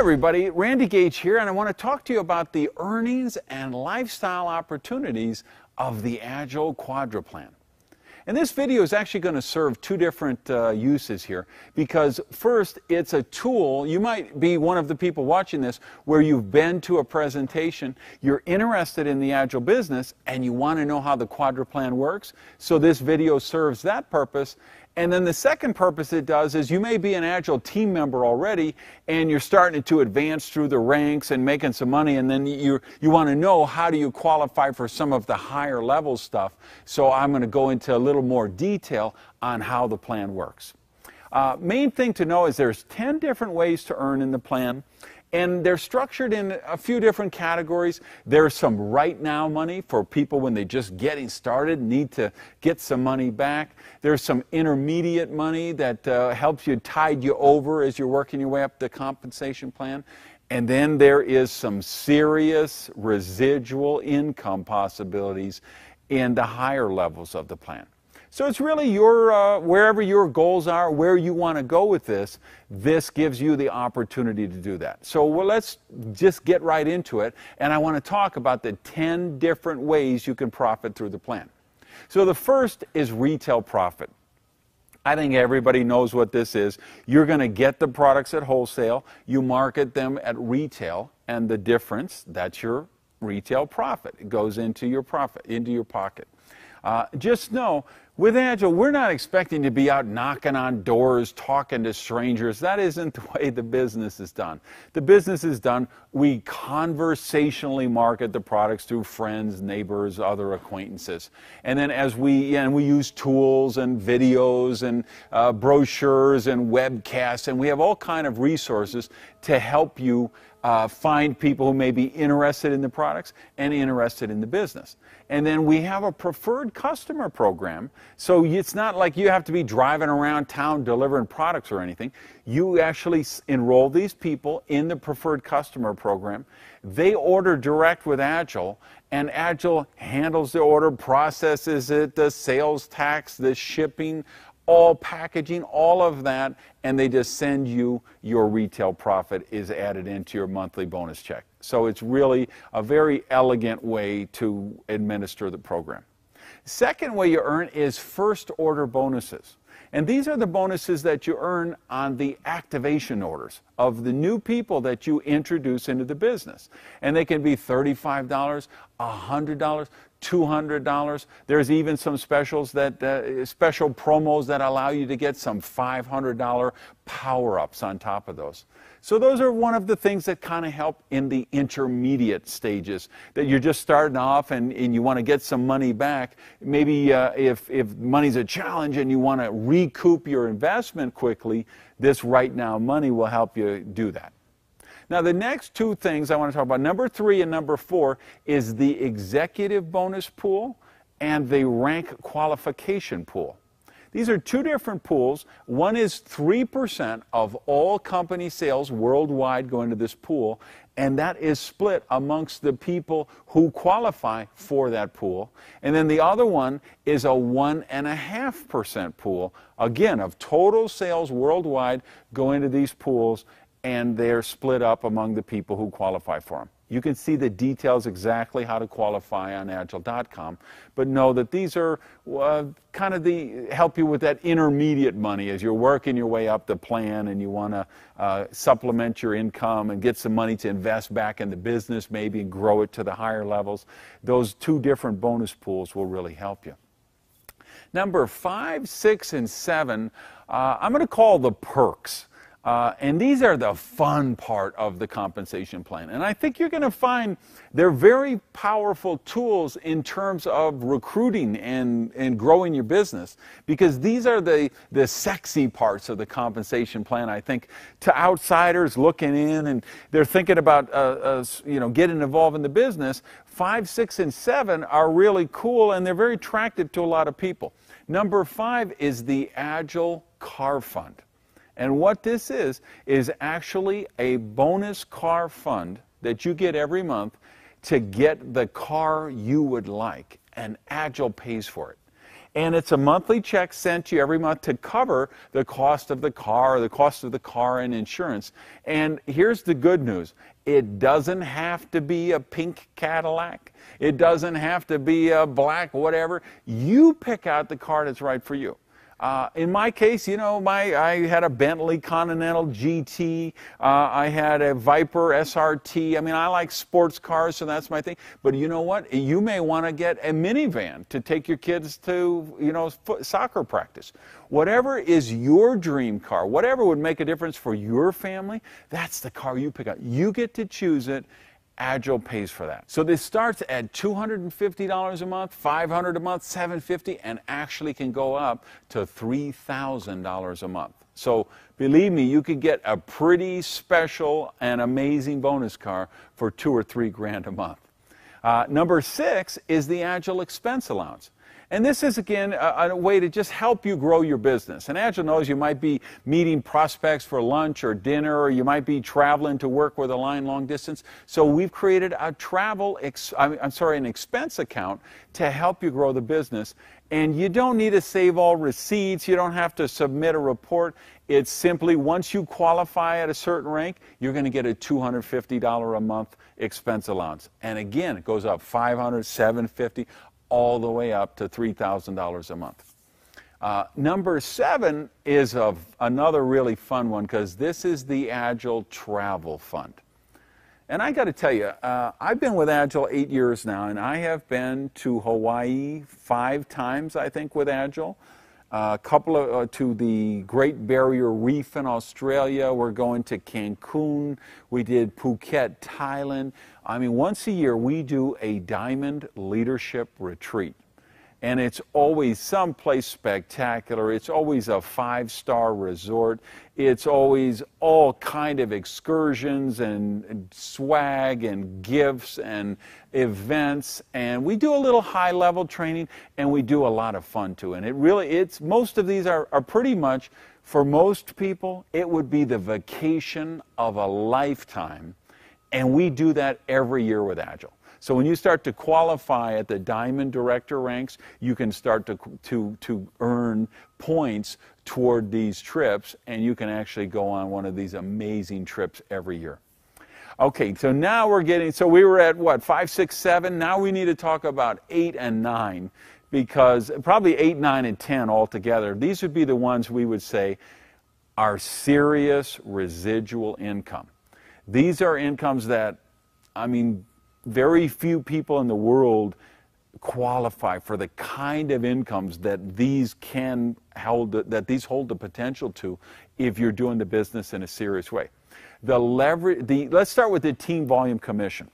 everybody, Randy Gage here, and I want to talk to you about the earnings and lifestyle opportunities of the Agel Quadra-Plan. And this video is actually going to serve two different uses here, because first, it's a tool. You might be one of the people watching this where you've been to a presentation, you're interested in the Agel business, and you want to know how the Quadra-Plan works, so this video serves that purpose. And then the second purpose it does is you may be an Agel team member already and you're starting to advance through the ranks and making some money, and then you want to know how do you qualify for some of the higher level stuff. So I'm going to go into a little more detail on how the plan works. Main thing to know is there's 10 different ways to earn in the plan. And they're structured in a few different categories. There's some right now money for people when they're just getting started, need to get some money back. There's some intermediate money that helps you, tide you over as you're working your way up the compensation plan. And then there is some serious residual income possibilities in the higher levels of the plan. So it's really your, wherever your goals are, where you want to go with this, this gives you the opportunity to do that. So let's just get right into it, and I want to talk about the 10 different ways you can profit through the plan. So the first is retail profit. I think everybody knows what this is. You're going to get the products at wholesale, you market them at retail, and the difference, that's your retail profit. It goes into your profit, into your pocket. Just know, with Agel, we're not expecting to be out knocking on doors, talking to strangers. That isn't the way the business is done. The business is done, we conversationally market the products through friends, neighbors, other acquaintances. And then as we use tools and videos and brochures and webcasts, and we have all kind of resources to help you find people who may be interested in the products and interested in the business. And then we have a preferred customer program, so it's not like you have to be driving around town delivering products or anything. You actually enroll these people in the preferred customer program. They order direct with Agel, and Agel handles the order, processes it, the sales tax, the shipping, all packaging, all of that, and they just send you your retail profit is added into your monthly bonus check. So it's really a very elegant way to administer the program. Second way you earn is first order bonuses. And these are the bonuses that you earn on the activation orders of the new people that you introduce into the business. And they can be $35, $100, $200. There's even some specials that special promos that allow you to get some $500 power-ups on top of those. So those are one of the things that kind of help in the intermediate stages, that you're just starting off and you want to get some money back. Maybe if money's a challenge and you want to recoup your investment quickly, this right now money will help you do that. Now, the next two things I want to talk about, number 3 and number 4, is the executive bonus pool and the rank qualification pool. These are two different pools. One is 3% of all company sales worldwide go into this pool, and that is split amongst the people who qualify for that pool. And then the other one is a 1.5% pool, again, of total sales worldwide go into these pools, and they're split up among the people who qualify for them. You can see the details exactly how to qualify on agel.com, but know that these are kind of help you with that intermediate money as you're working your way up the plan and you want to supplement your income and get some money to invest back in the business maybe and grow it to the higher levels. Those two different bonus pools will really help you. Number 5, 6, and 7, I'm going to call the perks. And these are the fun part of the compensation plan. And I think you're going to find they're very powerful tools in terms of recruiting and growing your business, because these are the sexy parts of the compensation plan, I think, to outsiders looking in and they're thinking about getting involved in the business. 5, 6, and 7 are really cool, and they're very attractive to a lot of people. Number 5 is the Agel Car Fund. And what this is actually a bonus car fund that you get every month to get the car you would like, and Agel pays for it. And it's a monthly check sent to you every month to cover the cost of the car, and insurance. And here's the good news. It doesn't have to be a pink Cadillac. It doesn't have to be a black whatever. You pick out the car that's right for you. In my case, you know, I had a Bentley Continental GT. I had a Viper SRT. I mean, I like sports cars, so that's my thing. But you know what? You may want to get a minivan to take your kids to, you know, soccer practice. Whatever is your dream car, whatever would make a difference for your family, that's the car you pick out. You get to choose it. Agel pays for that. So this starts at $250 a month, $500 a month, $750, and actually can go up to $3,000 a month. So believe me, you could get a pretty special and amazing bonus car for $2 or $3 grand a month. Number 6 is the Agel expense allowance. And this is, again, a way to just help you grow your business. And Agel knows you might be meeting prospects for lunch or dinner, or you might be traveling to work with a line long distance. So we've created a an expense account to help you grow the business. And you don't need to save all receipts. You don't have to submit a report. It's simply, once you qualify at a certain rank, you're going to get a $250 a month expense allowance. And again, it goes up $500, $750, all the way up to $3,000 a month. Number 7 is another really fun one, because this is the Agel Travel Fund. And I got to tell you, I've been with Agel 8 years now, and I have been to Hawaii 5 times, I think, with Agel. A couple to the Great Barrier Reef in Australia. We're going to Cancun. We did Phuket, Thailand. I mean, once a year we do a Diamond Leadership Retreat. And it's always someplace spectacular. It's always a 5-star resort. It's always all kind of excursions and swag and gifts and events. And we do a little high-level training, and we do a lot of fun too. And most of these are pretty much, for most people, it would be the vacation of a lifetime. And we do that every year with Agel. So when you start to qualify at the Diamond Director ranks, you can start to earn points toward these trips, and you can actually go on one of these amazing trips every year. Okay, so now we were at what, 5, 6, 7? Now we need to talk about 8 and 9, because probably 8, 9, and 10 altogether. These would be the ones we would say are serious residual income. These are incomes that, I mean, very few people in the world qualify for the kind of incomes that these hold the potential to if you're doing the business in a serious way. Let's start with the team volume commission.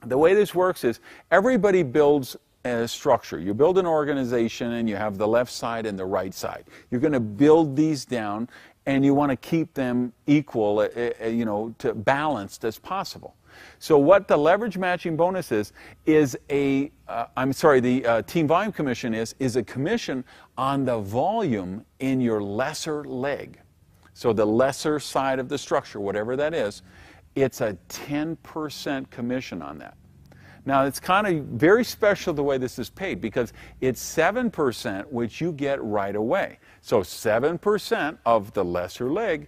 The way this works is everybody builds a structure. You build an organization, and you have the left side and the right side. You're going to build these down, and you want to keep them equal, to balanced as possible. So what the leverage matching bonus is the team volume commission is a commission on the volume in your lesser leg. So the lesser side of the structure, whatever that is, it's a 10% commission on that. Now, it's kind of very special the way this is paid, because it's 7%, which you get right away. So 7% of the lesser leg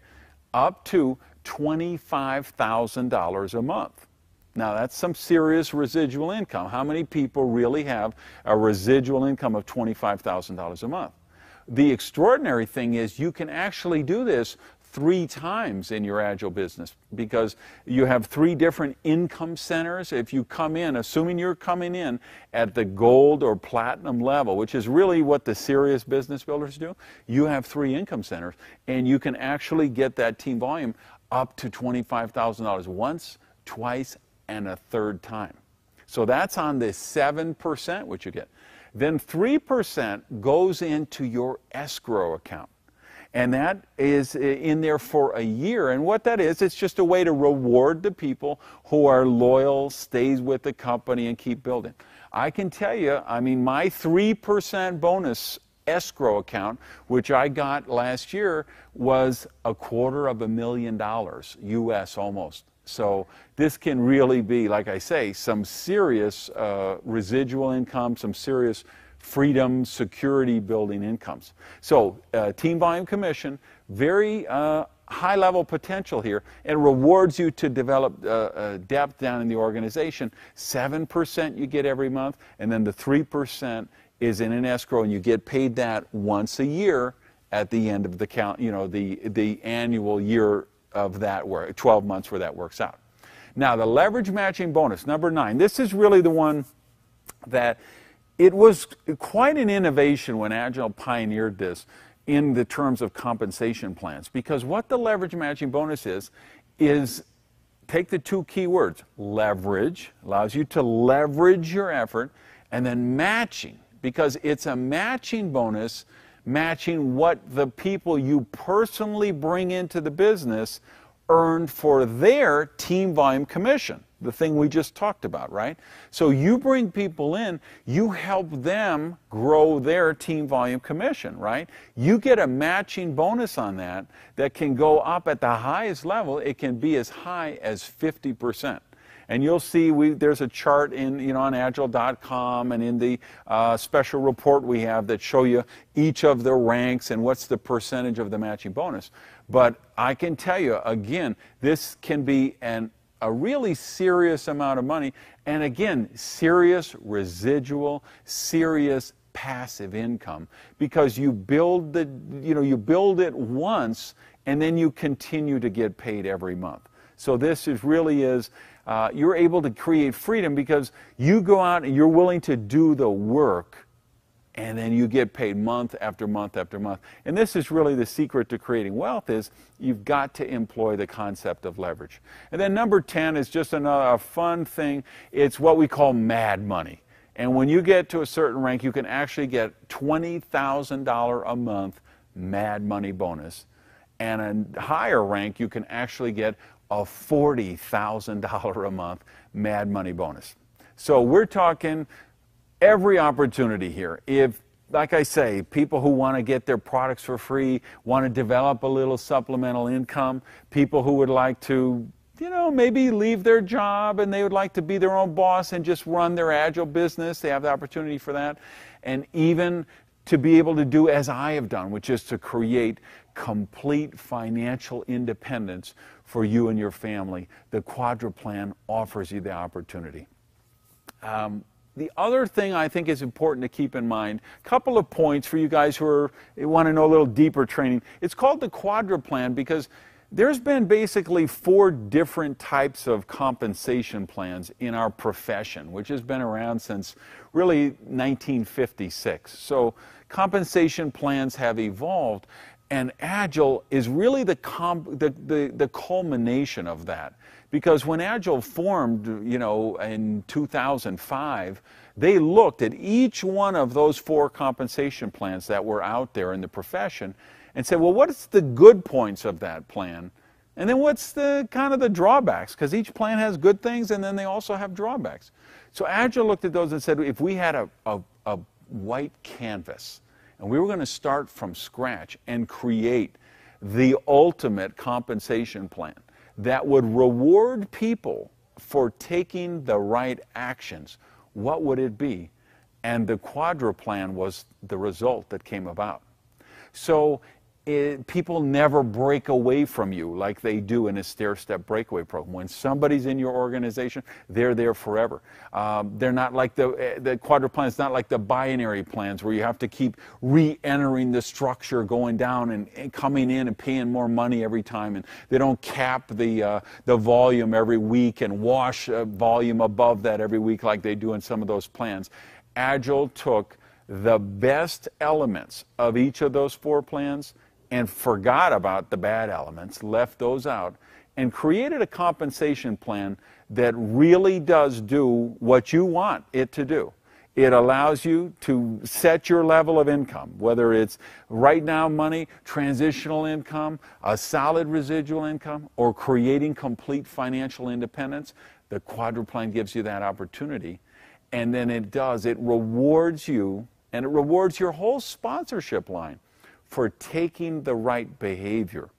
up to $25,000 a month. Now, that's some serious residual income. How many people really have a residual income of $25,000 a month? The extraordinary thing is you can actually do this 3 times in your Agel business, because you have 3 different income centers. If you come in, assuming you're coming in at the gold or platinum level, which is really what the serious business builders do, you have 3 income centers, and you can actually get that team volume up to $25,000 once, twice, and a 3rd time. So that's on the 7% which you get. Then 3% goes into your escrow account. And that is in there for a year. And what that is, it's just a way to reward the people who are loyal, stays with the company, and keep building. I can tell you, I mean, my 3% bonus escrow account, which I got last year, was $250,000 US almost. So this can really be, like I say, some serious residual income, some serious freedom, security building incomes. So team volume commission, very high level potential here, and rewards you to develop depth down in the organization. 7% you get every month, and then the 3% is in an escrow, and you get paid that once a year at the end of the count, the annual year of that work, 12 months where that works out. Now the leverage matching bonus, number 9, this is really the one that it was quite an innovation when Agel pioneered this in the terms of compensation plans, because what the leverage matching bonus is take the two key words, leverage, allows you to leverage your effort, and then matching, because it's a matching bonus, matching what the people you personally bring into the business earned for their team volume commission, the thing we just talked about, right? So you bring people in, you help them grow their team volume commission, right? You get a matching bonus on that that can go up at the highest level. It can be as high as 50%. And you'll see there's a chart on Agel.com and in the special report we have that show you each of the ranks and what's the percentage of the matching bonus. But I can tell you, again, this can be a really serious amount of money, and again, serious residual, serious passive income, because you build you build it once, and then you continue to get paid every month. So this really is, you're able to create freedom because you go out and you're willing to do the work, and then you get paid month after month after month. And this is really the secret to creating wealth, is you've got to employ the concept of leverage. And then number 10 is just a fun thing. It's what we call mad money. And when you get to a certain rank, you can actually get $20,000 a month mad money bonus. And a higher rank, you can actually get a $40,000 a month mad money bonus. So we're talking every opportunity here. If, like I say, people who want to get their products for free, want to develop a little supplemental income, people who would like to, maybe leave their job and they would like to be their own boss and just run their Agel business, they have the opportunity for that. And even to be able to do as I have done, which is to create complete financial independence for you and your family. The Quadra Plan offers you the opportunity. The other thing I think is important to keep in mind, a couple of points for you guys who want to know a little deeper training. It's called the Quadra Plan because there's been basically 4 different types of compensation plans in our profession, which has been around since really 1956. So compensation plans have evolved, and Agel is really the culmination of that. Because when Agel formed, in 2005, they looked at each one of those 4 compensation plans that were out there in the profession and said, well, what's the good points of that plan? And then what's the kind of the drawbacks? Because each plan has good things and then they also have drawbacks. So Agel looked at those and said, if we had a white canvas and we were going to start from scratch and create the ultimate compensation plan that would reward people for taking the right actions, what would it be? And the Quadra Plan was the result that came about. So people never break away from you like they do in a stair-step breakaway program. When somebody's in your organization, they're there forever. They're not like the Quadra Plan is not like the binary plans where you have to keep re-entering the structure, going down and coming in and paying more money every time. And they don't cap the volume every week and wash volume above that every week like they do in some of those plans. Agel took the best elements of each of those 4 plans and forgot about the bad elements, left those out, and created a compensation plan that really does do what you want it to do. It allows you to set your level of income, whether it's right now money, transitional income, a solid residual income, or creating complete financial independence. The Quadra Plan gives you that opportunity. And then it rewards you, and it rewards your whole sponsorship line for taking the right behavior.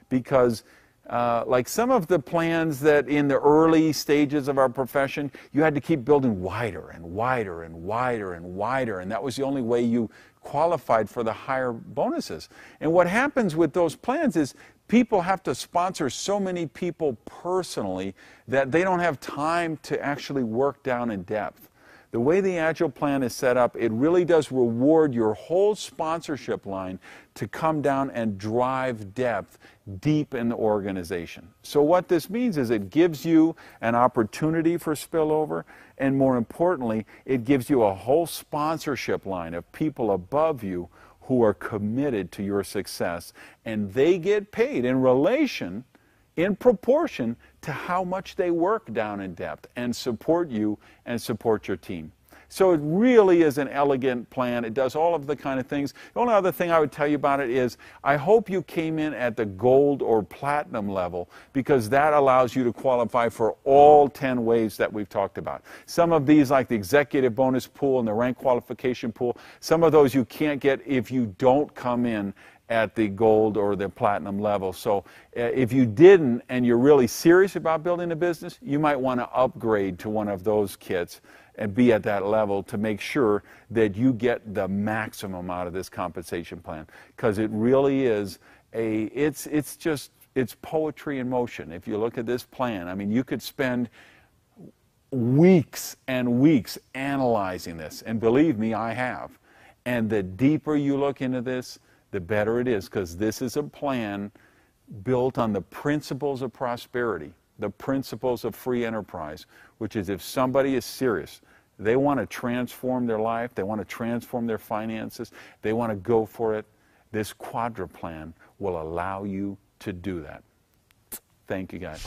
Because Like some of the plans that in the early stages of our profession, you had to keep building wider and wider and wider and wider, and that was the only way you qualified for the higher bonuses. And what happens with those plans is people have to sponsor so many people personally that they don't have time to actually work down in depth. The way the Agile plan is set up, it really does reward your whole sponsorship line to come down and drive depth deep in the organization. So what this means is it gives you an opportunity for spillover, and more importantly, it gives you a whole sponsorship line of people above you who are committed to your success, and they get paid in proportion to how much they work down in depth and support you and support your team. So it really is an elegant plan. It does all of the kind of things. The only other thing I would tell you about it is I hope you came in at the gold or platinum level, because that allows you to qualify for all 10 ways that we've talked about. Some of these, like the executive bonus pool and the rank qualification pool, some of those you can't get if you don't come in at the gold or the platinum level. So if you didn't and you're really serious about building a business, you might want to upgrade to one of those kits and be at that level to make sure that you get the maximum out of this compensation plan, because it really is it's poetry in motion. If you look at this plan, I mean, you could spend weeks and weeks analyzing this, and believe me, I have. And the deeper you look into this, the better it is, because this is a plan built on the principles of prosperity, the principles of free enterprise, which is if somebody is serious, they want to transform their life, they want to transform their finances, they want to go for it, this Quadra plan will allow you to do that. Thank you, guys.